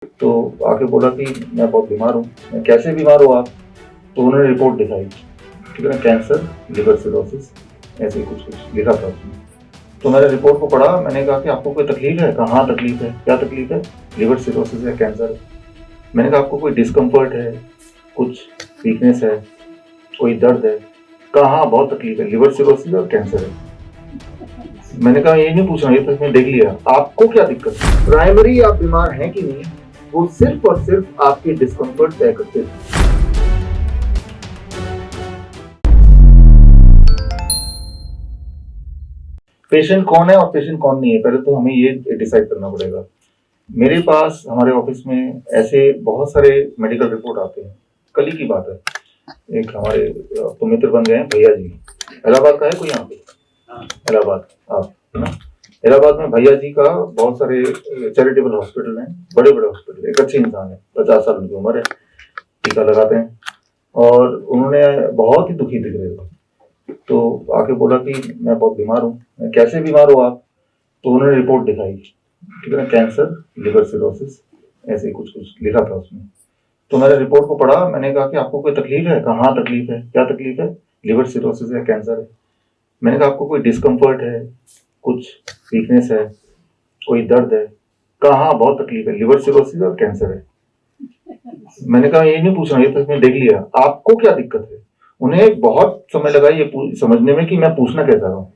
तो आके बोला कि मैं बहुत बीमार हूँ। मैं कैसे बीमार हो आप? तो उन्होंने रिपोर्ट दिखाई, ठीक है ना, कैंसर, लिवर सिरोसिस, ऐसे ही कुछ कुछ लिखा था उसमें। तो मैंने रिपोर्ट को पढ़ा, मैंने कहा कि आपको कोई तकलीफ है? कहा हाँ तकलीफ है। क्या तकलीफ है? लिवर सिरोसिस है, कैंसर है। मैंने कहा आपको कोई डिस्कम्फर्ट है, कुछ वीकनेस है, कोई दर्द है? कहा हाँ बहुत तकलीफ है, लिवर सिरोसिस और कैंसर है। मैंने कहा ये नहीं पूछना, ये तो इसमें देख लिया। आपको क्या दिक्कत है? प्राइमरी आप बीमार हैं कि नहीं, वो सिर्फ और सिर्फ आपके डिस्कम्फर्ट तय करते हैं। पेशेंट कौन है और पेशेंट कौन नहीं है, पहले तो हमें ये डिसाइड करना पड़ेगा। मेरे पास हमारे ऑफिस में ऐसे बहुत सारे मेडिकल रिपोर्ट आते हैं। कल ही की बात है, एक हमारे तो मित्र बन गए हैं भैया जी, इलाहाबाद का है कोई यहाँ पे? इलाहाबाद, आप है ना? इलाहाबाद में भैया जी का बहुत सारे चैरिटेबल हॉस्पिटल हैं, बड़े बड़े हॉस्पिटल। एक अच्छे इंसान है, 50 साल की उम्र है, टीका लगाते हैं। और उन्होंने बहुत ही दुखी दिख रहे थे, तो आके बोला कि मैं बहुत बीमार हूँ। मैं कैसे बीमार हो आप? तो उन्होंने रिपोर्ट दिखाई, ठीक है ना, कैंसर, लिवर सिरोसिस, ऐसे ही कुछ कुछ लिखा था उसमें। तो मैंने रिपोर्ट को पढ़ा, मैंने कहा कि आपको कोई तकलीफ है? कहा हाँ तकलीफ है। क्या तकलीफ है? लिवर सिरोसिस है, कैंसर है। मैंने कहा आपको कोई डिस्कम्फर्ट है, कुछ वीकनेस है, कोई दर्द है? कहा हाँ बहुत तकलीफ है, लिवर सिरोसिस और कैंसर है। मैंने कहा ये नहीं पूछना, ये तो इसमें देख लिया। आपको क्या दिक्कत है? उन्हें बहुत समय लगा ये समझने में कि मैं पूछना क्या चाह रहा हूँ।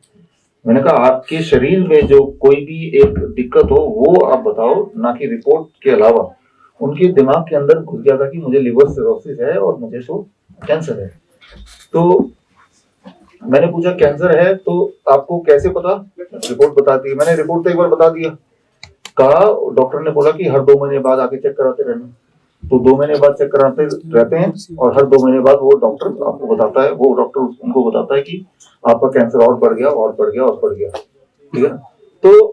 मैंने कहा आपके शरीर में जो कोई भी एक दिक्कत हो वो आप बताओ, ना कि रिपोर्ट के अलावा। उनके दिमाग के अंदर घुस गया था कि मुझे लिवर सिरोसिस है और मुझे तो कैंसर है। तो मैंने पूछा कैंसर है तो आपको कैसे पता? रिपोर्ट बता दी। मैंने रिपोर्ट तो एक बार बता दिया। कहा डॉक्टर ने बोला कि हर 2 महीने बाद आके चेक कराते रहना। तो 2 महीने बाद चेक कराते रहते हैं और हर 2 महीने बाद वो डॉक्टर आपको बताता है, वो डॉक्टर उनको बताता है कि आपका कैंसर और बढ़ गया और बढ़ गया और बढ़ गया, ठीक है ना। तो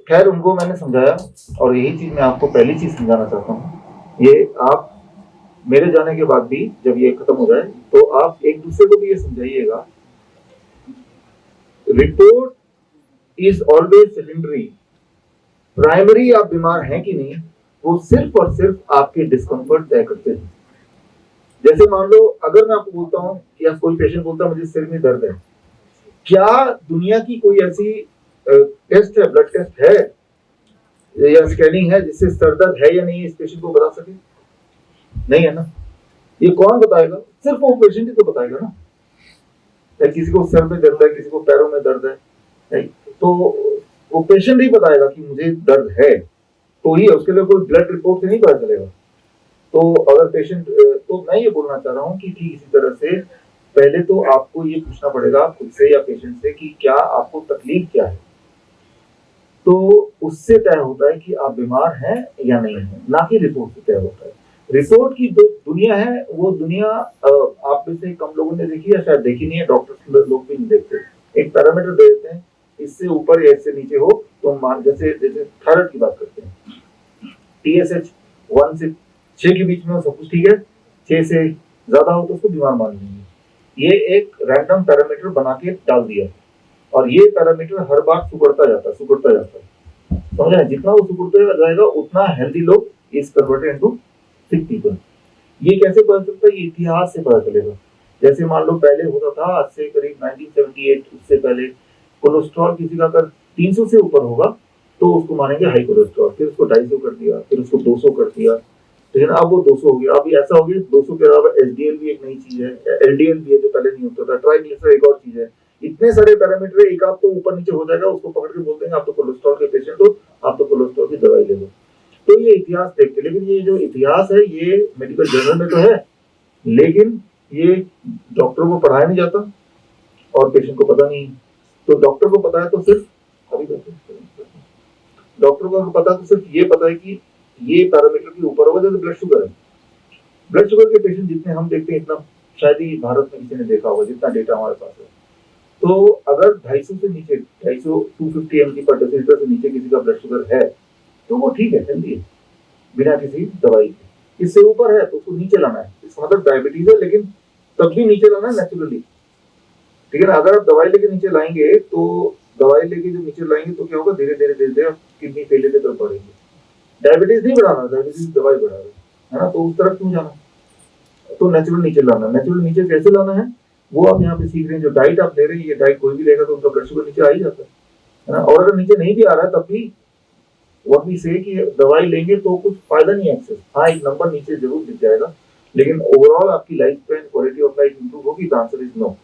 खैर उनको मैंने समझाया, और यही चीज मैं आपको पहली चीज समझाना चाहता हूँ। ये आप मेरे जाने के बाद भी जब ये खत्म हो जाए तो आप एक दूसरे को भी ये समझाइएगा, report is always secondary. Primary आप बीमार हैं कि नहीं, वो सिर्फ और सिर्फ आपके डिस्कम्फर्ट तय करते हैं। जैसे मान लो अगर मैं आपको बोलता हूँ या कोई पेशेंट बोलता है मुझे सिर में दर्द है, क्या दुनिया की कोई ऐसी टेस्ट है, ब्लड टेस्ट है या स्कैनिंग है जिससे सर दर्द है या नहीं इस पेशेंट को बता सके? नहीं है ना। ये कौन बताएगा? सिर्फ वो पेशेंट ही तो बताएगा ना। या किसी को सर में दर्द है, किसी को पैरों में दर्द है, तो वो पेशेंट ही बताएगा कि मुझे दर्द है, तो ही उसके लिए कोई ब्लड रिपोर्ट से नहीं पता चलेगा। तो अगर पेशेंट, तो मैं ये बोलना चाह रहा हूँ कि ठीक इसी तरह से पहले तो आपको ये पूछना पड़ेगा खुद से या पेशेंट से कि क्या आपको तकलीफ क्या है। तो उससे तय होता है कि आप बीमार हैं या नहीं है, ना कि रिपोर्ट से तय होता है। रिपोर्ट की जो दुनिया है वो दुनिया आप में से कम लोगों ने देखी है, शायद देखी नहीं है, डॉक्टर लोग भी नहीं देखते। एक पैरामीटर दे देते हैं, इससे ऊपर या इससे नीचे हो तो मान, जैसे जैसे थायराइड की बात करते हैं, TSH 1 से 6 के बीच में सब कुछ ठीक है, 6 से ज्यादा हो तो उसको बीमार मान लेंगे। ये एक रैंडम पैरामीटर बना के डाल दिया, और ये पैरामीटर हर बार सुगड़ता जाता है, समझे? जितना वो सुगड़ता जाएगा उतना हेल्दी लोग is converted into sick people. ये कैसे पता चलता है? ये इतिहास से पता चलेगा। जैसे मान लो पहले होता था, आज से करीब 1978, उससे पहले कोलेस्ट्रॉल किसी का अगर 300 से ऊपर होगा तो उसको मानेंगे हाई कोलेस्ट्रॉल, फिर उसको 250 कर दिया, फिर उसको 200 कर दिया, लेकिन अब वो 200 हो गया। अभी ऐसा हो गया 200 के अलावा HDL भी एक नई चीज है, LDL भी है जो पहले नहीं होता था, ट्राइग्लिसराइड एक और चीज है। इतने सारे पैरामीटर, एक आप तो ऊपर नीचे हो जाएगा, उसको पकड़ के बोल देंगे आप तो कोलेस्ट्रॉल के पेशेंट हो, आप तो कोलेस्ट्रॉल की दवाई ले लो। तो ये इतिहास देखते, लेकिन ये जो इतिहास है ये मेडिकल जर्नल में तो है, लेकिन ये डॉक्टर को पढ़ाया नहीं जाता और पेशेंट को पता नहीं। तो डॉक्टर को पता है तो सिर्फ डॉक्टर को पता तो सिर्फ ये पता है कि ये पैरामीटर के ऊपर होगा। जैसे ब्लड शुगर है, ब्लड शुगर के पेशेंट जितने हम देखते हैं इतना शायद ही भारत में किसी ने देखा होगा जितना डेटा हमारे पास है। तो अगर 250 से नीचे, 250 mg पर डेसीलीटर से नीचे किसी का ब्लड शुगर है तो वो ठीक है, हेल्दी है, बिना किसी दवाई के। इससे ऊपर है तो उसको नीचे लाना है, इसका मतलब डायबिटीज है, लेकिन तब भी नीचे लाना है नेचुरली, ठीक है ना। अगर आप दवाई लेके नीचे लाएंगे तो दवाई लेके जो नीचे लाएंगे तो क्या होगा, धीरे धीरे धीरे धीरे किडनी फेलियर की तरफ बढ़ेंगे। डायबिटीज नहीं बढ़ा रहा, डायबिटीज दवाई बढ़ा रहा है ना, तो उस तरफ क्यों जाना। तो नेचुरल नीचे लाना, नेचुरल नीचे कैसे लाना है वो आप यहाँ पे सीख रहे हैं। जो डाइट आप ले रहे हैं, ये डाइट कोई भी लेगा तो उनका ब्लड शुगर नीचे आ ही जाता है ना। और अगर नीचे नहीं भी आ रहा है तब भी व्हाट वी से कि दवाई लेंगे तो कुछ फायदा नहीं है एक्सेस। हाँ, एक नंबर नीचे जरूर दिख जाएगा, लेकिन ओवरऑल आपकी life span, quality of life improve होगी। The answer is no.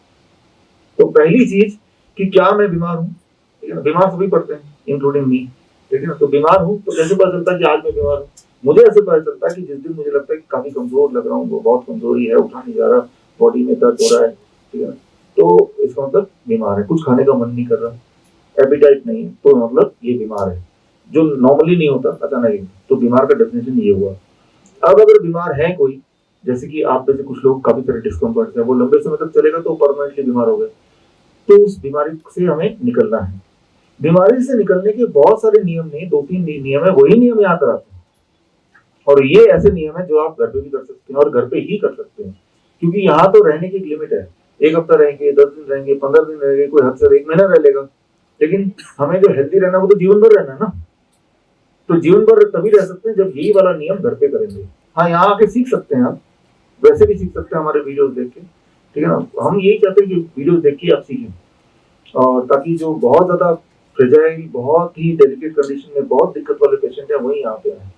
तो पहली चीज कि क्या मैं बीमार हूँ, ठीक है ना, बीमार सभी पड़ते हैं इंक्लूडिंग मी, ठीक है ना। तो बीमार हूँ तो कैसे पता चलता है कि आज मैं बीमार हूँ। मुझे ऐसे पता चलता है कि जिस दिन मुझे लगता है कि काफी कमजोर लग रहा हूँ, वो बहुत कमजोरी है, उठा नहीं जा रहा, बॉडी में दर्द हो रहा है, ठीक है ना, तो इसका मतलब बीमार है। कुछ खाने का मन नहीं कर रहा, एपिटाइट नहीं है, तो मतलब ये बीमार है, जो नॉर्मली नहीं होता अचानक ही। तो बीमार का डेफिनेशन ये हुआ। अब अगर बीमार है कोई, जैसे कि आप में से कुछ लोग काफी सारे डिस्कम्फर्ट है, वो लंबे समय तक चलेगा तो परमानेंटली बीमार हो गए, तो उस बीमारी से हमें निकलना है। बीमारी से निकलने के बहुत सारे नियम नहीं, 2-3 नियम है, वही नियम याद कराते हैं। और ये ऐसे नियम है जो आप घर पे भी कर सकते हैं और घर पे ही कर सकते हैं, क्योंकि यहाँ तो रहने की एक लिमिट है। 1 हफ्ता रहेंगे, 10 दिन रहेंगे, 15 दिन रहेंगे, कोई हद से 1 महीना रह लेगा, लेकिन हमें जो हेल्दी रहना वो तो जीवन भर रहना है ना। तो जीवन भर तभी रह सकते हैं जब यही वाला नियम घर पे करेंगे। हाँ, यहाँ आके सीख सकते हैं आप, वैसे भी सीख सकते हैं हमारे वीडियोस देख के, ठीक है ना। हम यही चाहते हैं कि वीडियोस देख के आप सीखें, और ताकि जो बहुत ज्यादा फ्रेजाइल, बहुत ही डेलिकेट कंडीशन में बहुत दिक्कत वाले पेशेंट है वही यहाँ पे आए।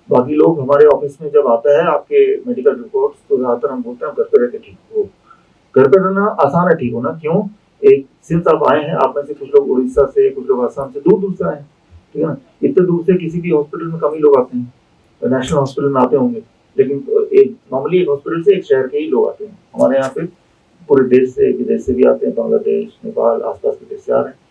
बाकी लोग हमारे ऑफिस में जब आता है आपके मेडिकल रिपोर्ट्स, तो ज्यादातर हम बोलते हैं घर पे रहकर ठीक हो। घर पे रहना आसान है ठीक होना, क्यों? एक सिंस आप आए हैं, आप में से कुछ लोग उड़ीसा से, कुछ लोग आसाम से, दूर दूर से आए हैं, ठीक है ना। इतने दूर से किसी भी हॉस्पिटल में कम ही लोग आते हैं, नेशनल हॉस्पिटल में आते होंगे, लेकिन एक नॉर्मली एक हॉस्पिटल से एक शहर के ही लोग आते हैं। हमारे यहाँ पे पूरे देश से, विदेश से भी आते हैं, बांग्लादेश, नेपाल, आसपास के देश से आ रहे हैं।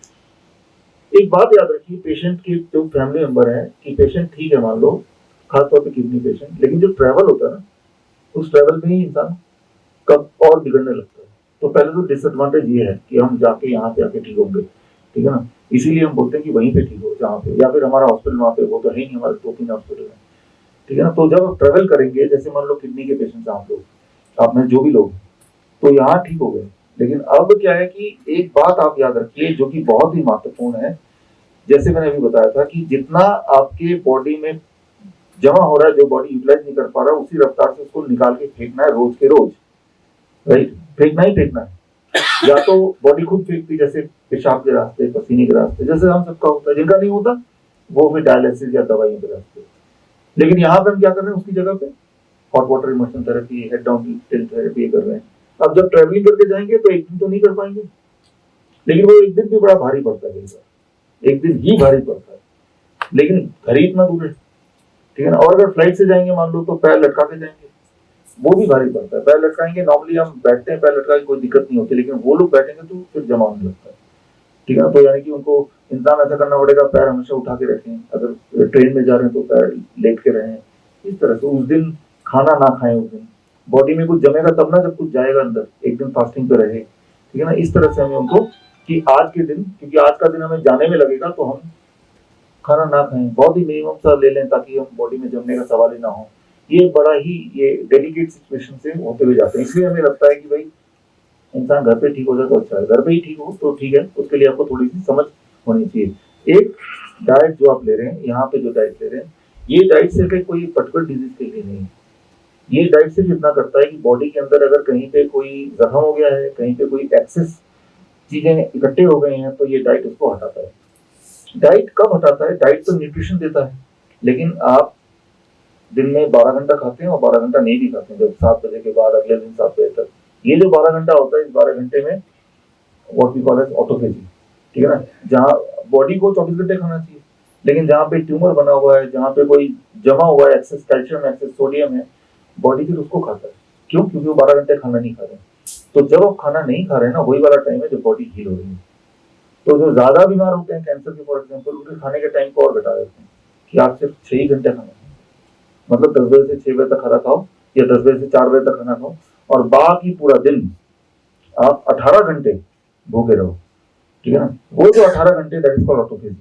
एक बात याद रखिए, पेशेंट के जो फैमिली मेंबर है कि पेशेंट ठीक है मान लो, खासतौर पे किडनी पेशेंट, लेकिन जो ट्रैवल होता है ना, उस ट्रैवल में ही इंसान कब और बिगड़ने लगता है। तो पहले तो डिसएडवांटेज ये है कि हम जाके यहाँ पे आके ठीक होंगे, ठीक है ना। इसीलिए हम बोलते हैं कि वहीं पे ठीक हो जहाँ पे, या फिर हमारा हॉस्पिटल वहाँ पे, वो तो है ही नहीं, हमारे 2-3 हॉस्पिटल है, ठीक है ना। तो जब आप ट्रैवल करेंगे, जैसे मान लो किडनी के पेशेंट आप लोग, आप में जो भी लोग, तो यहाँ ठीक हो गए। लेकिन अब क्या है कि एक बात आप याद रखिए जो कि बहुत ही महत्वपूर्ण है, जैसे मैंने अभी बताया था कि जितना आपके बॉडी में जमा हो रहा है, जो बॉडी यूटिलाइज नहीं कर पा रहा, उसी रफ्तार से उसको निकाल के फेंकना है रोज के रोज, राइट। फेंकना ही फेंकना है। या तो बॉडी खुद फेंकती, जैसे पेशाब के रास्ते, पसीने के रास्ते, जैसे हम सबका होता है। जिनका नहीं होता वो फिर डायलिसिस या दवाइयों के रास्ते। लेकिन यहाँ पे हम क्या कर रहे हैं, उसकी जगह पे hot water immersion therapy, head down tilt therapy कर रहे हैं। अब जब ट्रेवलिंग करके जाएंगे तो एक दिन तो नहीं कर पाएंगे, लेकिन वो एक दिन भी बड़ा भारी पड़ता है, एक दिन ही भारी पड़ता है, लेकिन घर ही इतना दूर है, ठीक है ना। और अगर फ्लाइट से जाएंगे मान लो, तो पैर लटका के जाएंगे, वो भी भारी पड़ता है। पैर लटकाएंगे, नॉर्मली हम बैठते हैं पैर लटका के, कोई दिक्कत नहीं होती, लेकिन वो लोग बैठेंगे तो फिर जमा होने लगता है, ठीक है ना। तो यानी कि उनको इंसान ऐसा करना पड़ेगा, पैर हमेशा उठा के रखें, अगर ट्रेन में जा रहे हैं तो पैर लेट के रहें, इस तरह से। उस दिन खाना ना खाएं, उस दिन बॉडी में कुछ जमेगा तब ना, जब कुछ जाएगा अंदर, एक दिन फास्टिंग पे रहे, ठीक है ना। इस तरह से हमें उनको कि आज के दिन, क्योंकि आज का दिन हमें जाने में लगेगा, तो हम खाना ना खाएं, बहुत ही मिनिमम सा ले लें, ताकि हम बॉडी में जमने का सवाल ही ना हो। ये बड़ा ही ये डेलिकेट सिचुएशन से होते हुए जाते हैं, इसलिए हमें लगता है कि भाई इंसान घर पे ठीक हो जाए तो अच्छा है। घर पे ही ठीक हो तो ठीक है, उसके लिए आपको थोड़ी सी समझ होनी चाहिए। एक डाइट जो आप ले रहे हैं, यहाँ पे जो डाइट ले रहे हैं, ये डाइट सिर्फ एक कोई पर्टिकुलर डिजीज के लिए नहीं है। ये डाइट सिर्फ इतना करता है कि बॉडी के अंदर अगर कहीं पे कोई जख्म हो गया है, कहीं पे कोई एक्सेस चीजें इकट्ठे हो गई हैं, तो ये डाइट उसको हटाता है। डाइट कब हटाता है? डाइट तो न्यूट्रिशन देता है, लेकिन आप दिन में 12 घंटा खाते हैं और 12 घंटा नहीं भी खाते हैं, जब 7 बजे के बाद अगले दिन 7 बजे तक, ये जो 12 घंटा होता है, इस 12 घंटे में what we call as autophagy, ठीक है ना। जहाँ बॉडी को 24 घंटे खाना चाहिए, लेकिन जहाँ पे ट्यूमर बना हुआ है, जहाँ पे कोई जमा हुआ है, एक्सेस कैल्शियम, एक्सेस सोडियम है, बॉडी फिर उसको खाता है। क्यों? क्योंकि वो 12 घंटे खाना नहीं खा रहे। तो जब आप खाना नहीं खा रहे हैं ना, वही वाला टाइम है जब बॉडी हील हो रही है। तो जो ज्यादा बीमार होते हैं कैंसर के फॉर एग्जाम्पल, उनके खाने के टाइम को और घटा देते हैं कि आप सिर्फ 6 ही घंटे खाना, मतलब 10 बजे से 6 बजे तक खाना खाओ, या 10 बजे से 4 बजे तक खाना खाओ, और बाकी पूरा दिन आप 18 घंटे भूखे रहो, ठीक है ना। वो जो 18 घंटे, दैट इज कॉल्ड ऑटोफेजी।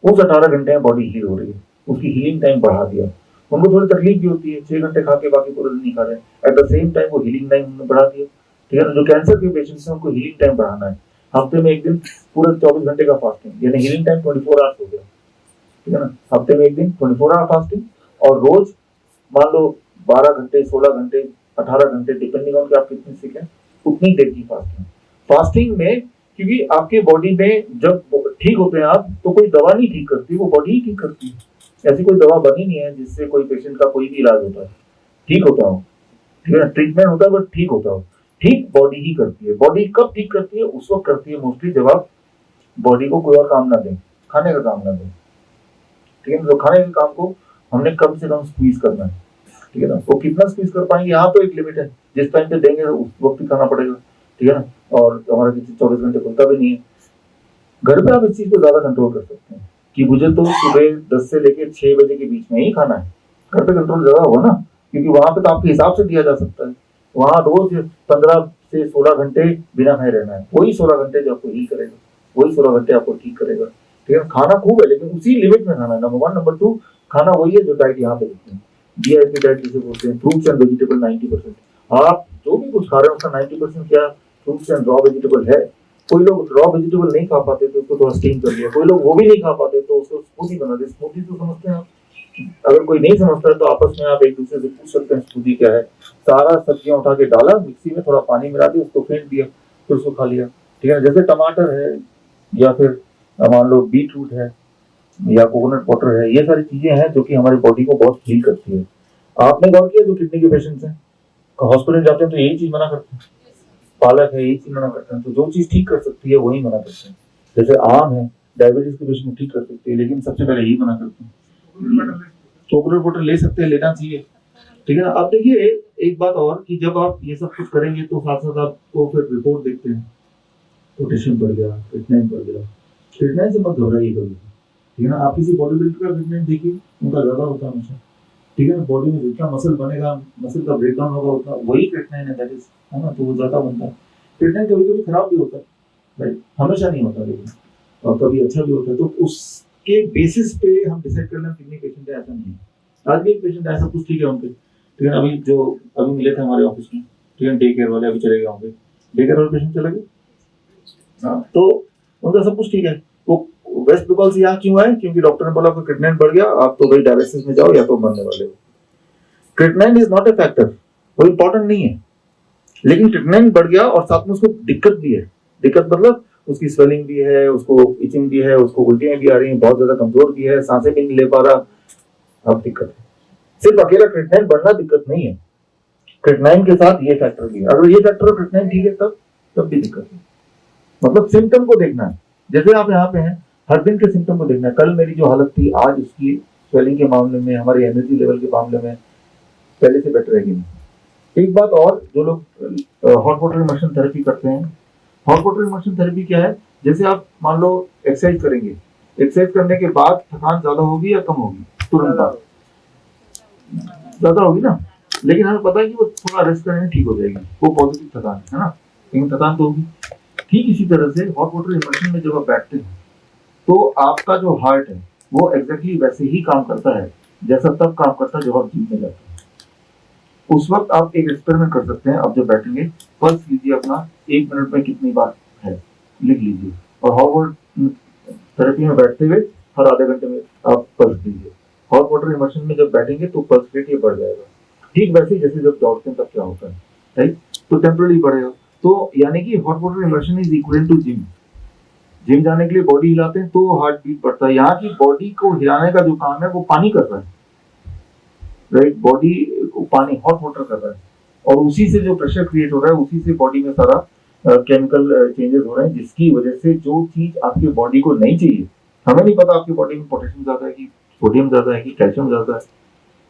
उस 18 घंटे में बॉडी हील हो रही है, उसकी हीलिंग टाइम बढ़ा दिया। उनको थोड़ी तकलीफ भी होती है, 6 घंटे खा के बाकी पूरा दिन नहीं खा रहे, एट द सेम टाइम वो हीलिंग टाइम बढ़ा दिया, ठीक है ना। जो कैंसर के पेशेंट्स हैं उनको हीलिंग टाइम बढ़ाना है, हफ्ते में एक दिन पूरा 24 घंटे का फास्टिंग, यानी हीलिंग टाइम 24 आवर्स हो गया। ठीक है ना, हफ्ते में एक दिन 24 आवर फास्टिंग, और रोज मान लो 12 घंटे, 16 घंटे, 18 घंटे, डिपेंडिंग ऑन कि आप कितने सिक है, उतनी देर की फास्टिंग। फास्टिंग में क्योंकि आपके बॉडी में जब ठीक होते हैं आप, तो कोई दवा नहीं ठीक करती, वो बॉडी ही ठीक करती है। ऐसी कोई दवा बनी नहीं है जिससे कोई पेशेंट का कोई भी इलाज होता है, ठीक होता हो, ठीक है ना, ट्रीटमेंट होता है बट ठीक होता हो, ठीक बॉडी ही करती है। बॉडी कब ठीक करती है? उस वक्त करती है मोस्टली जब आप बॉडी को कोई और काम ना दें, खाने का काम ना दें, ठीक है ना। तो खाने के काम को हमने कम से कम स्क्वीज करना है, ठीक है ना। वो कितना स्क्वीज कर पाएंगे, यहाँ तो एक लिमिट है, जिस टाइम पे देंगे तो उस वक्त ही खाना पड़ेगा, ठीक है ना। और हमारा किसी 24 घंटे खुलता भी नहीं है। घर पे आप इस चीज को ज्यादा कंट्रोल कर सकते हैं कि मुझे तो सुबह 10 से लेकर 6 बजे के बीच में ही खाना है। घर पे कंट्रोल ज्यादा होगा ना, क्योंकि वहां पे तो आपके हिसाब से दिया जा सकता है। वहां रोज 15 से 16 घंटे बिना खाए रहना है, वही 16 घंटे जो आपको हील करेगा, वही 16 घंटे आपको ठीक करेगा, ठीक है। खाना खूब है लेकिन उसी लिमिट में खाना है, नंबर 1। नंबर 2, खाना वही है जो डाइट यहाँ पे लिखते हैं, DIP डाइट जिसे बोलते हैं, फ्रूट्स एंड वेजिटेबल 90%। आप जो भी कुछ खा रहे हैं उसका 90% क्या फ्रूट्स एंड रॉ वेजिटेबल है। कोई लोग रॉ वेजिटेबल नहीं खा पाते तो उसको थोड़ा स्टीम कर लिया, कोई लोग वो भी नहीं खा पाते तो उसको स्मूदी बना दे। स्मूदी तो समझते हैं आप? अगर कोई नहीं समझता है तो आपस में आप एक दूसरे से पूछ सकते हैं स्मूदी क्या है। सारा सब्जियां उठा के डाला मिक्सी में, थोड़ा पानी मिला दिया, उसको फेंट दिया, फिर उसको खा लिया, ठीक है। जैसे टमाटर है या फिर मान लो बीट रूट है या कोकोनट वाटर है, ये सारी चीजें हैं जो कि हमारी बॉडी को बहुत हील करती है। आपने गौर किया जो किडनी के पेशेंट्स हैं, हॉस्पिटल जाते हैं तो यही चीज मना करते हैं, पालक है यही चीज मना करते हैं। तो जो चीज ठीक कर सकती है वही मना करते हैं। जैसे आम है, डायबिटीज के पेशेंट ठीक कर सकती है, लेकिन सबसे पहले यही मना करते हैं। कोकोनट वाटर ले सकते हैं, लेना चाहिए, ठीक है ना। अब देखिए एक बात और कि जब आप ये सब कुछ करेंगे तो साथ साथ आपको फिर रिपोर्ट देखते हैं, पोटेशियम बढ़ गया, क्रिएटिनिन बढ़ गया। क्रिएटिनिन से मत घबराइए कभी, ठीक है ना। आप किसी बॉडी बिल्डर का क्रिएटिनिन देखिए, उनका ज्यादा होता है हमेशा, ठीक है ना। बॉडी में जितना मसल बनेगा, मसल का ब्रेकडाउन होगा उतना वही क्रिएटिनिन है, दैट इज, है ना, तो वो ज्यादा बनता है। क्रिएटिनिन कभी कभी खराब भी होता है, राइट, हमेशा नहीं होता, लेकिन और कभी अच्छा भी होता है। तो उसके बेसिस पे हम डिसाइड कर लें कितने पेशेंट है, ऐसा नहीं है। आज भी एक पेशेंट है, सब कुछ ठीक है उनके, ठीक है। अभी जो अभी मिले थे हमारे ऑफिस में, ठीक है, डे केयर वाले अभी चले गए होंगे, डे केयर वाले पेशेंट चले गए, हाँ, तो उनका सब कुछ ठीक है। वो वेस्ट बंगाल से यहाँ क्यों आए? क्योंकि डॉक्टर ने बोला आपका क्रिएटिनिन बढ़ गया, आप तो भाई डायलिसिस में जाओ या तो मरने वाले हो। Creatinine is not a factor, वो इंपॉर्टेंट नहीं है, लेकिन क्रिएटिनिन बढ़ गया और साथ में उसको दिक्कत भी है। दिक्कत मतलब उसकी स्वेलिंग भी है, उसको इचिंग भी है, उसको उल्टियां भी आ रही हैं, बहुत ज्यादा कमजोर भी है, सांसें भी नहीं ले पा रहा। अब दिक्कत है। सिर्फ अकेला क्रिएटिनिन बढ़ना दिक्कत नहीं है, क्रिएटिनिन के साथ ये फैक्टर भी है। अगर ये फैक्टर और क्रिएटिनिन ठीक है तब भी दिक्कत है। मतलब सिम्टम को देखना है, जैसे आप यहाँ पे हैं, हर दिन के सिम्टम को देखना है। कल मेरी जो हालत थी, आज उसकी स्वेलिंग के मामले में, हमारी एनर्जी लेवल के मामले में पहले से बेटर है कि नहीं। एक बात और, जो लोग हॉट वाटर इमर्शन थेरेपी करते हैं, हॉट वाटर इमर्शन थेरेपी क्या है? जैसे आप मान लो एक्सरसाइज करेंगे, एक्सरसाइज करने के बाद थकान ज्यादा होगी या कम होगी? तुरंत बाद ज्यादा होगी ना, लेकिन हमें पता है कि वो थोड़ा रेस्ट करने में ठीक हो जाएगी, वो पॉजिटिव थकान है ना, लेकिन थकान तो होगी। ठीक इसी तरह से हॉट वाटर इमर्शन में जब आप बैठते हैं तो आपका जो हार्ट है वो एग्जैक्टली वैसे ही काम करता है जैसा तब काम करता है जब आप जिम में जाते हैं। उस वक्त आप एक एक्सपेरिमेंट कर सकते हैं। आप जब बैठेंगे पल्स लीजिए अपना, 1 मिनट में कितनी बार है लिख लीजिए, और हॉट वाटर थेरेपी में बैठते हुए हर आधे घंटे में आप पल्स लीजिए। हॉट वाटर इमर्शन में जब बैठेंगे तो पल्स रेट ये बढ़ जाएगा, ठीक वैसे जैसे जब दौड़ते हैं तब क्या होता है, राइट। तो टेम्पररी बढ़ेगा। तो यानी कि hot water immersion is equal to gym. Gym जाने के लिए बॉडी हिलाते हैं तो हार्ट बीट बढ़ता है। यहाँ की बॉडी को हिलाने का जो काम है वो पानी कर रहा है, राइट। बॉडी को पानी, हॉट वाटर कर रहा है, और उसी से जो प्रेशर क्रिएट हो रहा है, उसी से बॉडी में सारा केमिकल चेंजेस हो रहे हैं, जिसकी वजह से जो चीज आपकी बॉडी को नहीं चाहिए, हमें नहीं पता आपकी बॉडी में पोटेशियम ज्यादा है कि सोडियम ज्यादा है कि कैल्शियम ज्यादा है,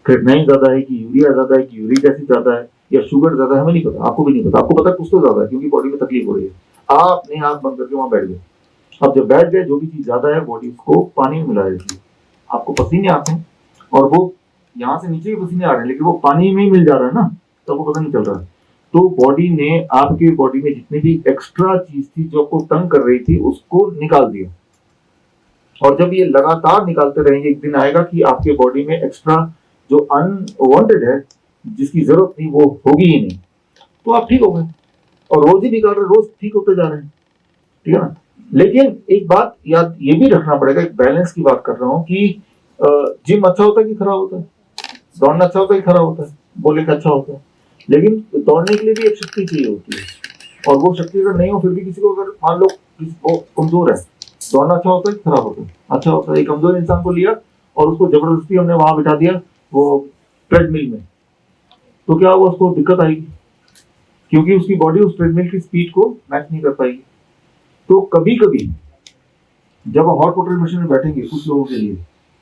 क्रिएटिनिन ज्यादा है कि यूरिया ज्यादा है कि यूरिक एसिड ज्यादा है या शुगर ज्यादा है, हमें नहीं पता, आपको भी नहीं पता। आपको पता कुछ तो ज्यादा है क्योंकि बॉडी में तकलीफ हो रही है। आपने आंख बंद करके वहां बैठ गए, अब जब बैठ गए जो भी चीज ज्यादा है बॉडी उसको पानी में मिला देती है। आपको पसीने आते हैं और वो यहाँ से नीचे भी पसीने आ रहे हैं, लेकिन वो पानी में ही मिल जा रहा है ना, तो आपको पता नहीं चल रहा है। तो बॉडी ने आपके बॉडी में जितनी भी एक्स्ट्रा चीज थी जो आपको तंग कर रही थी उसको निकाल दिया, और जब ये लगातार निकालते रहेंगे एक दिन आएगा कि आपके बॉडी में एक्स्ट्रा जो अनवांटेड है, जिसकी जरूरत थी, वो होगी ही नहीं, तो आप ठीक हो गए। और रोज ही निकाल रहे, रोज ठीक होते जा रहे हैं, ठीक है ना। लेकिन एक बात याद ये भी रखना पड़ेगा, एक बैलेंस की बात कर रहा हूँ कि जिम अच्छा होता है कि खराब होता है, दौड़ना अच्छा होता है कि खराब होता है, बोले का अच्छा होता है, लेकिन दौड़ने के लिए भी एक शक्ति चाहिए होती है, और वो शक्ति अगर नहीं हो फिर भी किसी को अगर मान लो किसी को कमजोर है, दौड़ना अच्छा होता है कि खराब होता है? अच्छा होता है। एक कमजोर इंसान को लिया और उसको जबरदस्ती हमने वहां बिठा दिया वो ट्रेडमिल में, तो क्या होगा, उसको दिक्कत आएगी, क्योंकि उसकी बॉडी उस ट्रेडमिल की स्पीड को मैच नहीं कर पाएगी। तो कभी कभी जब हॉट वाटर मशीन में बैठेंगे कुछ लोगों के लिए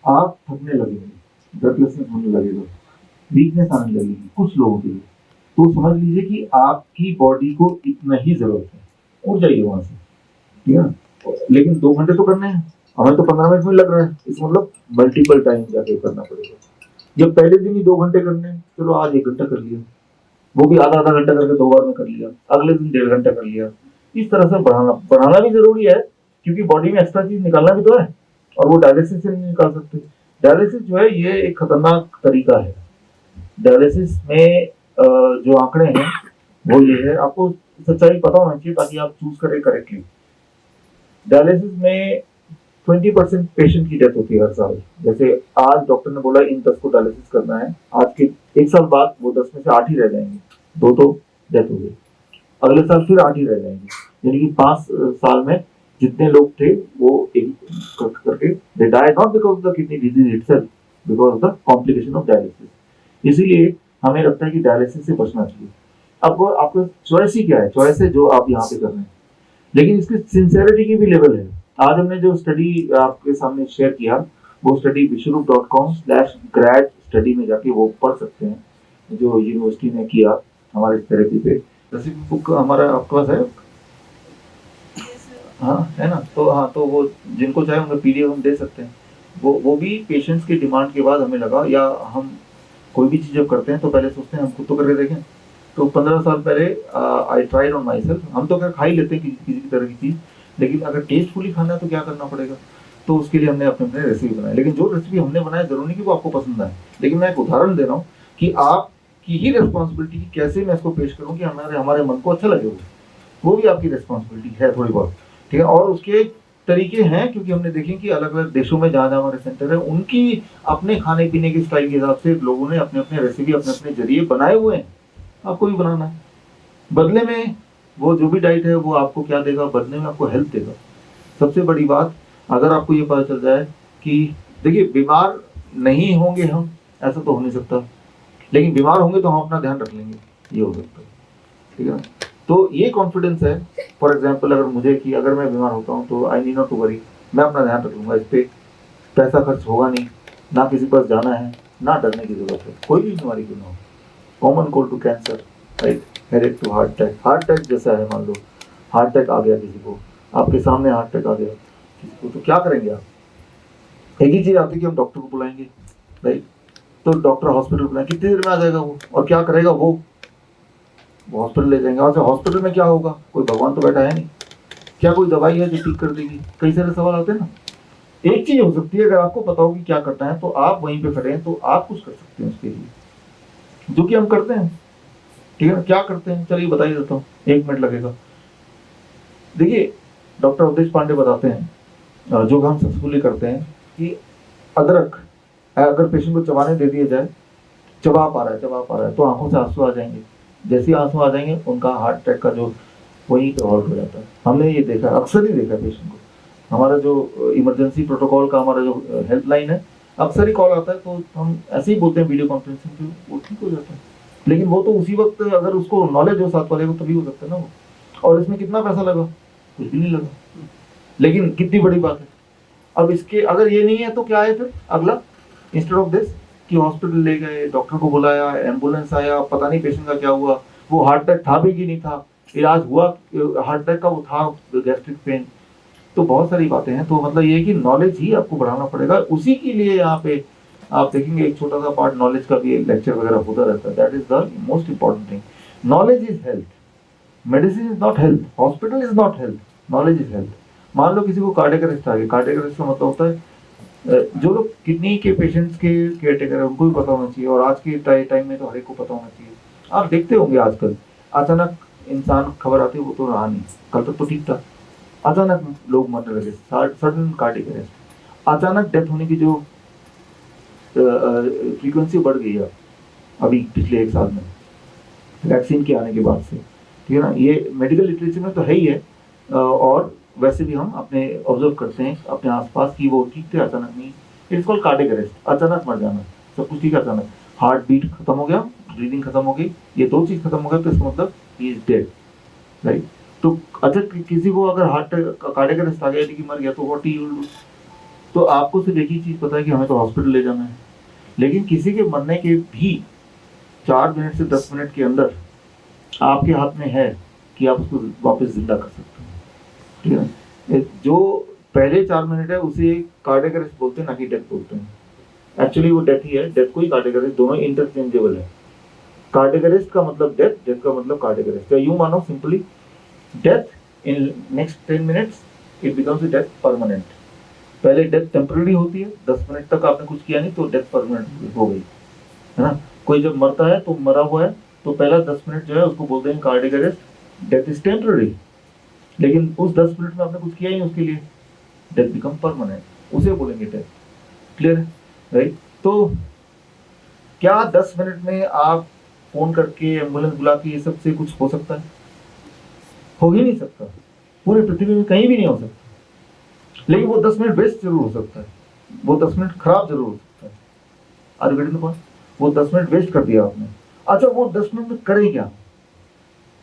आप थकने लगेंगे, ब्रेथलेसनेस होने लगेगा, वीकनेस आने लगेगी कुछ लोगों के लिए, तो समझ लीजिए कि आपकी बॉडी को इतना ही जरूरत है, उठ जाइए वहां से, ठीक है ना। लेकिन 2 घंटे तो करने हैं, हमें तो 15 मिनट में लग रहा है, इस मतलब मल्टीपल टाइम जाके करना पड़ेगा। जब पहले दिन ही 2 घंटे करने हैं, चलो आज 1 घंटा कर लिया, वो भी आधा आधा घंटा करके 2 बार में कर लिया, अगले दिन 1.5 घंटा कर लिया। इस तरह से बढ़ाना बढ़ाना भी जरूरी है, क्योंकि बॉडी में एक्स्ट्रा चीज निकालना भी तो है, और वो डायलिसिस से नहीं निकाल सकते। डायलिसिस जो है ये एक खतरनाक तरीका है। डायलिसिस में जो आंकड़े हैं वो ये है, आपको सच्चाई पता होना चाहिए ताकि आप चूज करें करेक्टली। डायलिसिस में 20% पेशेंट की डेथ होती है हर साल। जैसे आज डॉक्टर ने बोला इन 10 को डायलिसिस करना है, आज के 1 साल बाद वो 10 में से 8 ही रह जाएंगे, 2 तो डेथ हो गई, अगले साल फिर 8 ही रह जाएंगे। यानी कि 5 साल में जितने लोग थे वो एक करके they die, not because of the kidney disease itself, because of the complication of dialysis. इसीलिए हमें लगता है कि डायलिसिस से बचना चाहिए। अब आपका चॉइस ही क्या है, चॉइस है जो आप यहाँ पे कर रहे हैं, लेकिन इसकी सिंसेरिटी की भी लेवल है। आज हमने जो स्टडी आपके सामने शेयर किया, वो स्टडी विश्वरूप.com/ग्रैड स्टडी में जाके वो पढ़ सकते हैं, जो यूनिवर्सिटी ने किया हमारे थेरेपी पे। रेसिपी बुक हमारा आपके पास है? हाँ है ना, तो हाँ, तो वो जिनको चाहे उनका पीडीएफ हम दे सकते हैं। वो भी पेशेंट्स की डिमांड के बाद हमें लगा, या हम कोई भी चीज़ जब करते हैं तो पहले सोचते हैं हम खुद तो करके देखें। तो 15 साल पहले I tried on my self. हम तो क्या खा ही लेते हैं किसी तरह की चीज़, लेकिन अगर टेस्टफुली खाना है तो क्या करना पड़ेगा, तो उसके लिए हमने अपने अपने रेसिपी बनाई। लेकिन जो रेसिपी हमने बनाई जरूरी नहीं कि वो आपको पसंद आए, लेकिन मैं एक उदाहरण दे रहा हूँ कि आपकी ही रिस्पॉन्सिबिलिटी की कैसे मैं इसको पेश करूँ कि हमारे हमारे मन को अच्छा लगे, वो भी आपकी रिस्पॉन्सिबिलिटी है थोड़ी बहुत, ठीक है। और उसके तरीके हैं, क्योंकि हमने देखे कि अलग अलग देशों में जहाँ जहाँ हमारे सेंटर है उनकी अपने खाने पीने के स्टाइल के हिसाब से लोगों ने अपने अपने रेसिपी अपने अपने जरिए बनाए हुए हैं। आपको भी बनाना है, बदले में वो जो भी डाइट है वो आपको क्या देगा, बदले में आपको हेल्थ देगा। सबसे बड़ी बात, अगर आपको ये पता चल जाए कि देखिए बीमार नहीं होंगे हम, ऐसा तो हो नहीं सकता, लेकिन बीमार होंगे तो हम अपना ध्यान रख लेंगे, ये हो सकता है, ठीक है ना। तो ये कॉन्फिडेंस है। फॉर एग्जाम्पल अगर मुझे कि अगर मैं बीमार होता हूँ तो I need not to worry, मैं अपना ध्यान रख लूंगा, इस पर पैसा खर्च होगा नहीं, ना किसी पास जाना है, ना डरने की जरूरत है, कोई भी बीमारी क्यों ना हो। Common cold to cancer, right, headache to heart attack. Heart attack जैसा है, मान लो हार्ट अटैक आ गया किसी को, आपके सामने हार्ट अटैक आ गया किसी को, तो क्या करेंगे आप? एक ही चीज आती है कि हम डॉक्टर को बुलाएंगे, राइट। तो डॉक्टर हॉस्पिटल बुलाएंगे, कितनी देर में आ जाएगा वो, और क्या करेगा वो हॉस्पिटल ले जाएंगे। और हॉस्पिटल में क्या होगा, कोई भगवान तो बैठा है नहीं, क्या कोई दवाई है जो ठीक कर देगी? कई सारे सवाल आते हैं ना। एक चीज हो सकती है, अगर आपको पता हो कि क्या करना है तो आप वहीं पे खड़े हैं, तो आप कुछ कर सकते हैं उसके लिए, जो कि हम करते हैं, ठीक है ना। क्या करते हैं, चलिए बता ही देता हूँ, 1 मिनट लगेगा। देखिए डॉक्टर अवधेश पांडे बताते हैं, जो हम सक्सेसफुली करते हैं, कि अदरक अगर पेशेंट को चबाने दे दिया जाए, चबा पा रहा है तो आंखों से आंसू आ जाएंगे, जैसे आंसू आ जाएंगे उनका हार्ट अटैक का जो वही हॉल्ट हो जाता है। हमने ये देखा, अक्सर ही देखा पेशेंट को। हमारा जो इमरजेंसी प्रोटोकॉल का हमारा जो हेल्पलाइन है, अक्सर ही कॉल आता है, तो हम ऐसे ही बोलते हैं वीडियो कॉन्फ्रेंसिंग पे, वो ठीक हो जाता है। लेकिन वो तो उसी वक्त अगर उसको नॉलेज हो साथ वाले को तभी हो सकता है ना वो। और इसमें कितना पैसा लगा, कुछ भी नहीं लगा, लेकिन कितनी बड़ी बात है। अब इसके अगर ये नहीं है तो क्या है फिर अगला, इंस्टेड ऑफ दिस कि हॉस्पिटल ले गए, डॉक्टर को बुलाया, एम्बुलेंस आया, पता नहीं पेशेंट का क्या हुआ, वो हार्ट अटैक था भी कि नहीं था, इलाज हुआ हार्ट अटैक का, वो था गैस्ट्रिक पेन। तो बहुत सारी बातें हैं। तो मतलब ये है कि नॉलेज ही आपको बढ़ाना पड़ेगा। उसी के लिए यहाँ पे आप देखेंगे एक छोटा सा पार्ट नॉलेज का भी लेक्चर वगैरह होता रहता है। That is the most important thing. Knowledge is health, medicine is not health, hospital is not health, knowledge is health. मान लो किसी को कार्डियक अरेस्ट आ गया, कार्डियक अरेस्ट का मतलब होता है जो लोग किडनी के पेशेंट्स के केयर टेकर है उनको भी पता होना चाहिए, और आज के टाइम में तो हर एक को पता होना चाहिए। आप देखते होंगे आजकल अचानक इंसान खबर आती है वो तो रहा नहीं, कल तक तो ठीक था, अचानक लोग मरने लगे, सडन कार्डियक अरेस्ट। अचानक डेथ होने की जो फ्रीक्वेंसी बढ़ गई है अभी पिछले 1 साल में वैक्सीन के आने के बाद से, ठीक है ना। ये मेडिकल लिटरेचर में तो है ही है, और वैसे भी हम अपने ऑब्जर्व करते हैं अपने आसपास कि वो ठीक थे, अचानक नहीं। इट्स कॉल्ड कार्डियक अरेस्ट, अचानक मर जाना, सब कुछ ठीक है, अचानक हार्ट बीट खत्म हो गया, ब्रीदिंग खत्म हो गई, ये 2 चीज खत्म हो गया तो इसका मतलब ही इज डेड, राइट। तो अच्छा किसी को अगर हार्ट कार्डियक अरेस्ट आ गया कि मर गया तो व्हाट यू विल डू? तो आपको सिर्फ एक ही चीज पता है कि हमें तो हॉस्पिटल ले जाना है, लेकिन किसी के मरने के भी 4 मिनट से 10 मिनट के अंदर आपके हाथ में है कि आप उसको वापस जिंदा कर सकते हैं, ठीक है। जो पहले 4 मिनट है उसे कार्डियक अरेस्ट बोलते हैं, ना कि डेथ बोलते हैं। एक्चुअली वो डेथ ही है, डेथ को ही कार्डियक अरेस्ट, दोनों इंटरचेंजेबल है। कार्डियक अरेस्ट का मतलब डेथ, डेथ का मतलब कार्डियक अरेस्ट। यूं मानो simply death in next 10 minutes it becomes death permanent. पहले डेथ टेम्पररी होती है, 10 मिनट तक आपने कुछ किया नहीं तो डेथ परमानेंट हो गई, है ना। कोई जब मरता है तो मरा हुआ है तो पहला 10 मिनट जो है उसको बोलते हैं cardiac arrest, death is temporary. लेकिन उस 10 मिनट में आपने कुछ किया ही उसके लिए, डेथ बिकम परमानेंट, उसे बोलेंगे डेथ। क्लियर है, राइट। तो क्या 10 मिनट में आप फोन करके एम्बुलेंस बुला के ये सब से कुछ हो सकता है? हो ही नहीं सकता, पूरी पृथ्वी में कहीं भी नहीं हो सकता। लेकिन वो 10 मिनट वेस्ट जरूर हो सकता है, वो 10 मिनट खराब जरूर हो सकता है। Are getting the point? वो 10 मिनट वेस्ट कर दिया आपने। अच्छा वो 10 मिनट में करें क्या,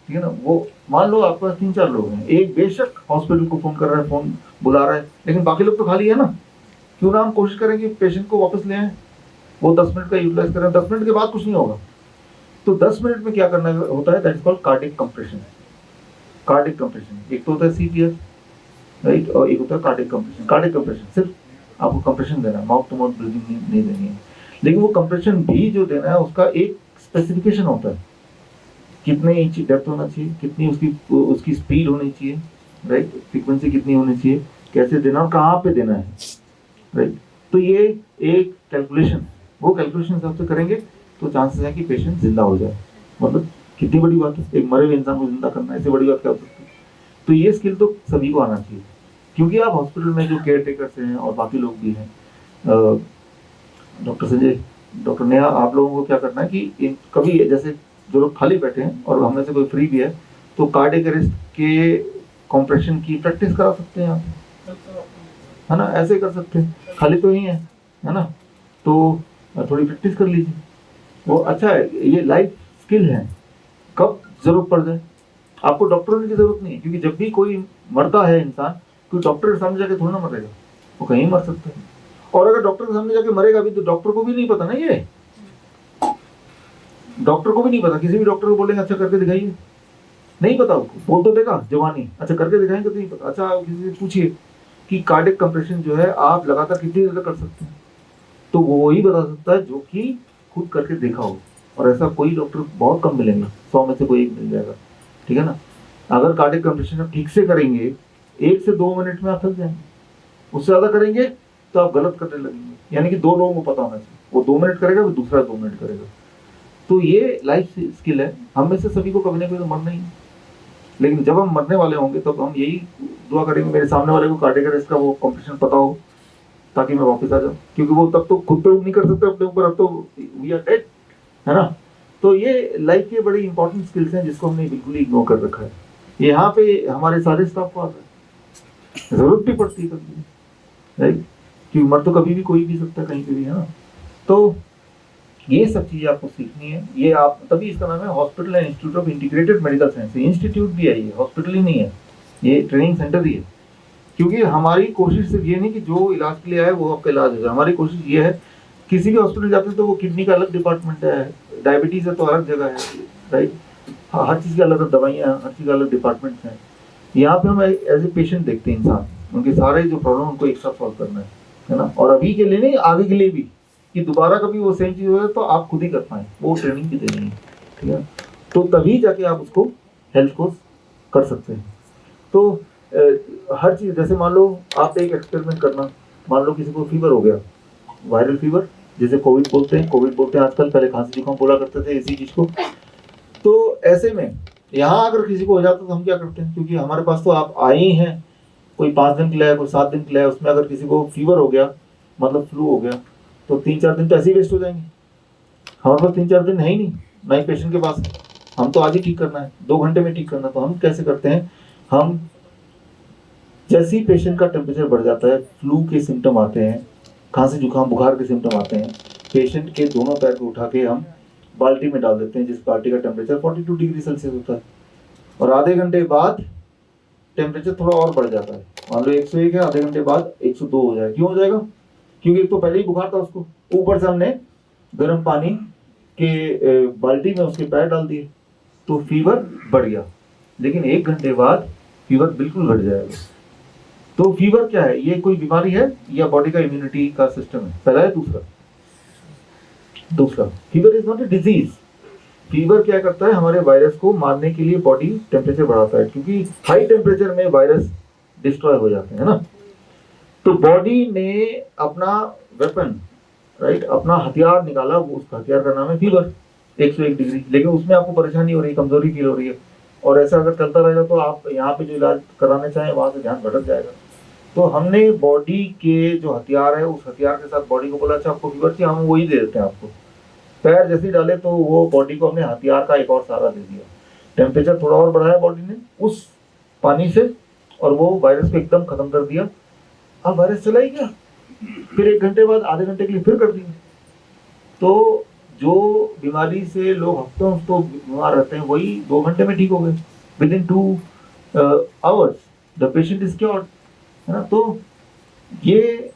ठीक है ना। वो मान लो आपके पास 3-4 लोग हैं, एक बेशक हॉस्पिटल को फोन कर रहा है, फोन बुला रहा है, लेकिन बाकी लोग तो खाली है ना। क्यों ना हम कोशिश करें कि पेशेंट को वापस ले आए, वो 10 मिनट का यूटिलाइज करें, 10 मिनट के बाद कुछ नहीं होगा। तो 10 मिनट में क्या करना होता है, that is called cardiac compression. Cardiac compression एक तो होता है सीपीआर, राइट, और एक होता है कार्डियक कंप्रेशन। कार्डियक कंप्रेशन सिर्फ आपको कंप्रेशन देना है, माउथ टू माउथ ब्रीदिंग नहीं देनी है। लेकिन वो कंप्रेशन भी जो देना है उसका एक स्पेसिफिकेशन होता है, कितने इंच डेप्थ होना चाहिए, कितनी उसकी स्पीड होनी चाहिए, राइट, फ्रीक्वेंसी कितनी होनी चाहिए, कैसे देना और कहाँ पे देना है, राइट। तो ये एक कैलकुलेशन, वो कैलकुलेशन हिसाब से करेंगे तो चांसेस है कि पेशेंट जिंदा हो जाए। मतलब कितनी बड़ी बात है, एक मरे हुए इंसान को जिंदा करना, ऐसे बड़ी बात क्या हो सकती है। तो ये स्किल तो सभी को आना चाहिए, क्योंकि आप हॉस्पिटल में जो केयर टेकर्स हैं और बाकी लोग भी हैं, डॉक्टर संजय, डॉक्टर नेहा, आप लोगों को क्या करना है कि कभी जैसे जो लोग खाली बैठे हैं और हम में से कोई फ्री भी है तो कार्डियक अरेस्ट के कॉम्प्रेशन की प्रैक्टिस करा सकते हैं आप, है ना। ऐसे कर सकते हैं, खाली तो ही है ना, तो थोड़ी प्रैक्टिस कर लीजिए। वो अच्छा है, ये लाइफ स्किल है, कब जरूरत पड़ जाए आपको डॉक्टर होने की जरूरत नहीं है। क्योंकि जब भी कोई मरता है इंसान, कोई डॉक्टर के सामने जाके थोड़ा ना मरेगा, वो कहीं मर सकता है। और अगर डॉक्टर के सामने जाके मरेगा भी तो डॉक्टर को भी नहीं पता ना, ये डॉक्टर को भी नहीं पता। किसी भी डॉक्टर को बोलेंगे अच्छा करके दिखाइए, नहीं पता उसको, बोल तो देगा जवानी, अच्छा करके दिखाएंगे तो नहीं पता। अच्छा किसी से पूछिए कि कार्डियक कंप्रेशन जो है आप लगातार कितनी देर कर सकते हैं, तो वो वही बता सकता है जो कि खुद करके देखा हो। और ऐसा कोई डॉक्टर बहुत कम मिलेंगे, 100 में से कोई एक मिल जाएगा, ठीक है ना। अगर कार्डियक कंप्रेशन आप ठीक से करेंगे 1 से 2 मिनट में आप थक जाएंगे, उससे ज्यादा करेंगे तो आप गलत करने लगेंगे। यानी कि 2 लोगों को पता होना चाहिए, वो 2 मिनट करेगा, वो दूसरा 2 मिनट करेगा। तो ये लाइफ स्किल है, हम में से सभी को कभी ना कभी तो मरना ही है। लेकिन जब हम मरने वाले होंगे तब हम यही दुआ करेंगे मेरे सामने वाले को कार्डियक अरेस्ट का वो कंप्रेशन पता हो, ताकि मैं वापस आ जाऊं। क्योंकि वो तब तो खुद तो नहीं कर सकते अपने ऊपर, अब तो वी आर डेड, है ना। तो ये लाइफ के बड़ी इंपॉर्टेंट स्किल्स हैं जिसको हमने बिल्कुल ही इग्नोर कर रखा है। यहाँ पे हमारे सारे स्टाफ को आता है, जरूरत भी पड़ती है कभी, राइट, क्योंकि मर तो कभी भी कोई भी सकता है कहीं पे भी, है ना। तो ये सब चीजें आपको सीखनी है। ये आप तभी, इसका नाम है hospital and institute of integrated medical science. Institute भी है, ये हॉस्पिटल ही नहीं है, ये ट्रेनिंग सेंटर ही है। क्योंकि हमारी कोशिश सिर्फ ये नहीं कि जो इलाज के लिए आए वो आपका इलाज हो जाए। हमारी कोशिश ये है, किसी भी हॉस्पिटल जाते हैं तो वो किडनी का अलग डिपार्टमेंट है, डायबिटीज है तो अलग जगह है, राइट, हर चीज़ की अलग दवाइयाँ, हर चीज़ का अलग डिपार्टमेंट्स हैं। यहाँ पे हम एज ए पेशेंट देखते हैं इंसान, उनके सारे जो प्रॉब्लम उनको एक साथ सॉल्व करना है ना। और अभी के लिए नहीं, आगे के लिए भी, कि दोबारा कभी वो सेम चीज़ हो जाए तो आप खुद ही कर पाएँ, वो ट्रेनिंग भी देनी है, ठीक है। तो तभी जाके आप उसको हेल्थ को कर सकते हैं। तो हर चीज़, जैसे मान लो आप एक एक्सपेरिमेंट करना, मान लो किसी को फीवर हो गया, वायरल फीवर जिसे कोविड बोलते हैं आजकल, पहले खांसी जुकाम बोला करते थे इसी चीज़ को। तो ऐसे में यहाँ अगर किसी को हो जाता तो हम क्या करते हैं, क्योंकि हमारे पास तो आप आए ही हैं कोई 5 दिन के लिए है, कोई 7 दिन के लिए है, उसमें अगर किसी को फीवर हो गया, मतलब फ्लू हो गया, तो 3-4 दिन तो ऐसे ही वेस्ट हो जाएंगे। हमारे पास 3-4 दिन है ही नहीं, ना ही पेशेंट के पास। हम तो आज ही ठीक करना है, 2 घंटे में ठीक करना। तो हम कैसे करते हैं, हम जैसे ही पेशेंट का टेम्परेचर बढ़ जाता है, फ्लू के सिम्टम आते हैं, खांसी जुकाम बुखार के सिम्टम आते हैं, पेशेंट के दोनों पैर को उठा के हम बाल्टी में डाल देते हैं, जिस बाल्टी का टेम्परेचर 42 डिग्री सेल्सियस होता है। और आधे घंटे बाद टेम्परेचर थोड़ा और बढ़ जाता है, मान लो 101 है, आधे घंटे बाद 102 हो जाएगा। क्यों हो जाएगा? क्योंकि एक तो पहले ही बुखार था उसको, ऊपर से हमने गर्म पानी के बाल्टी में उसके पैर डाल दिए, तो फीवर बढ़ गया। लेकिन 1 घंटे बाद फीवर बिल्कुल घट जाएगा। तो फीवर क्या है? ये कोई बीमारी है या बॉडी का इम्यूनिटी का सिस्टम है? पहला है। दूसरा fever is not a disease. Fever क्या करता है, हमारे वायरस को मारने के लिए बॉडी टेम्परेचर बढ़ाता है, क्योंकि हाई टेम्परेचर में वायरस डिस्ट्रॉय हो जाते हैं ना। तो बॉडी ने अपना वेपन, राइट, अपना हथियार निकाला, वो उसका हथियार का नाम है फीवर, 101 डिग्री। लेकिन उसमें आपको परेशानी हो रही है, कमजोरी फील हो रही है, और ऐसा अगर चलता रहेगा तो आप यहाँ पे जो इलाज कराने चाहें वहां से ध्यान भटक जाएगा। तो हमने बॉडी के जो हथियार है, उस हथियार के साथ बॉडी को बोला, अच्छा आपको फीवर चाहिए, हम वही दे देते हैं आपको। पैर जैसे ही डाले तो वो बॉडी को हमने हथियार का एक और सहारा दे दिया, टेम्परेचर थोड़ा और बढ़ाया बॉडी ने उस पानी से, और वो वायरस को एकदम खत्म कर दिया। अब वायरस चला ही गया, फिर 1 घंटे बाद आधे घंटे के लिए फिर कर दिया। तो जो बीमारी से लोग हफ्तों तो बीमार रहते हैं, वही 2 घंटे में ठीक हो गए। With in 2 hours the patient is cured, है ना। तो ये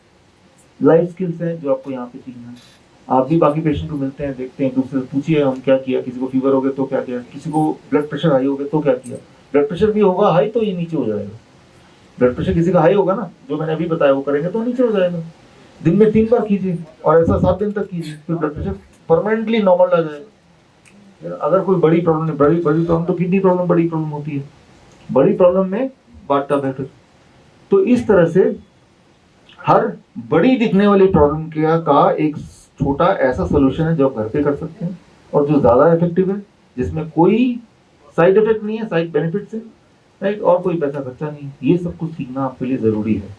लाइफ स्किल्स हैं जो आपको यहाँ पे सीखना है। आप भी बाकी पेशेंट को मिलते हैं, देखते हैं, दूसरे से पूछिए हम क्या किया, किसी को फीवर हो गया तो क्या किया, किसी को ब्लड प्रेशर हाई हो गया तो क्या किया। ब्लड प्रेशर भी होगा हाई तो ये नीचे हो जाएगा। ब्लड प्रेशर किसी का हाई होगा ना, जो मैंने अभी बताया, वो करेंगे तो नीचे हो जाएगा। दिन में 3 बार कीजिए और ऐसा 7 दिन तक कीजिए, फिर ब्लड प्रेशर परमानेंटली नॉर्मल आ जाएगा। अगर कोई बड़ी प्रॉब्लम नहीं, बड़ी प्रॉब्लम तो किडनी प्रॉब्लम बड़ी प्रॉब्लम होती है, बड़ी प्रॉब्लम में बांटना बेहतर। तो इस तरह से हर बड़ी दिखने वाली प्रॉब्लम का एक छोटा ऐसा सोल्यूशन है जो आप घर पे कर सकते हैं, और जो ज्यादा इफेक्टिव है, जिसमें कोई साइड इफेक्ट नहीं है, साइड बेनिफिट्स है, राइट, और कोई पैसा खर्चा नहीं है। ये सब कुछ सीखना आपके लिए जरूरी है।